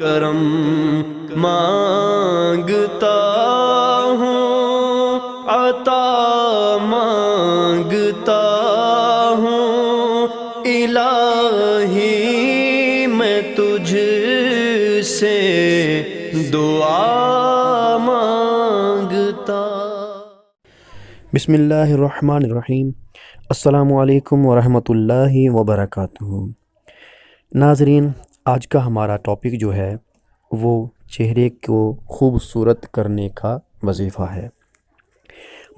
کرم مانگتا ہوں، عطا مانگتا ہوں، الہی میں تجھ سے دعا مانگتا۔ بسم اللہ الرحمن الرحیم۔ السلام علیکم ورحمۃ اللہ وبرکاتہ۔ ناظرین، آج کا ہمارا ٹاپک جو ہے وہ چہرے کو خوبصورت کرنے کا وظیفہ ہے۔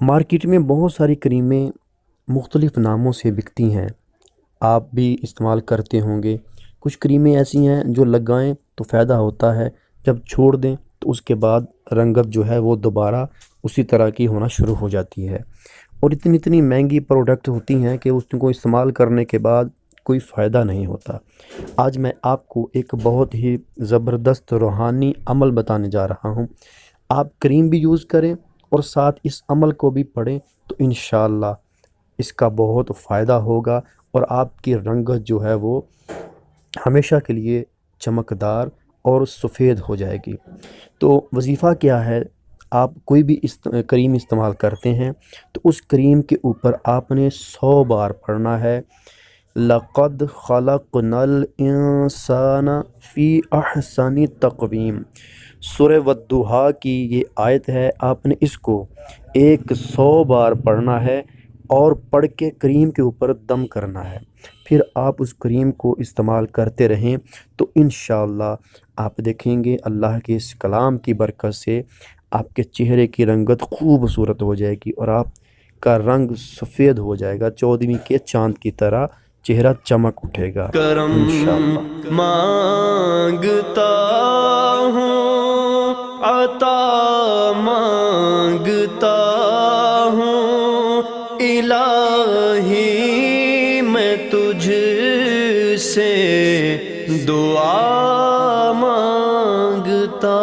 مارکیٹ میں بہت ساری کریمیں مختلف ناموں سے بکتی ہیں، آپ بھی استعمال کرتے ہوں گے۔ کچھ کریمیں ایسی ہیں جو لگائیں تو فائدہ ہوتا ہے، جب چھوڑ دیں تو اس کے بعد رنگت جو ہے وہ دوبارہ اسی طرح کی ہونا شروع ہو جاتی ہے، اور اتنی مہنگی پروڈکٹ ہوتی ہیں کہ اس کو استعمال کرنے کے بعد کوئی فائدہ نہیں ہوتا۔ آج میں آپ کو ایک بہت ہی زبردست روحانی عمل بتانے جا رہا ہوں۔ آپ کریم بھی یوز کریں اور ساتھ اس عمل کو بھی پڑھیں تو انشاءاللہ اس کا بہت فائدہ ہوگا، اور آپ کی رنگت جو ہے وہ ہمیشہ کے لیے چمکدار اور سفید ہو جائے گی۔ تو وظیفہ کیا ہے؟ آپ کوئی بھی کریم استعمال کرتے ہیں تو اس کریم کے اوپر آپ نے 100 بار پڑھنا ہے، لَقَدْ خَلَقْنَا الْإِنسَانَ فِي أَحْسَنِ تَقْوِيمٍ۔ سورہ والضحیٰ کی یہ آیت ہے، آپ نے اس کو 100 بار پڑھنا ہے اور پڑھ کے کریم کے اوپر دم کرنا ہے، پھر آپ اس کریم کو استعمال کرتے رہیں تو انشاءاللہ آپ دیکھیں گے اللہ کے اس کلام کی برکت سے آپ کے چہرے کی رنگت خوبصورت ہو جائے گی، اور آپ کا رنگ سفید ہو جائے گا، 14ویں کے چاند کی طرح چہرہ چمک اٹھے گا کرم انشاءاللہ۔ مانگتا ہوں، عطا مانگتا ہوں، الہی میں تجھ سے دعا مانگتا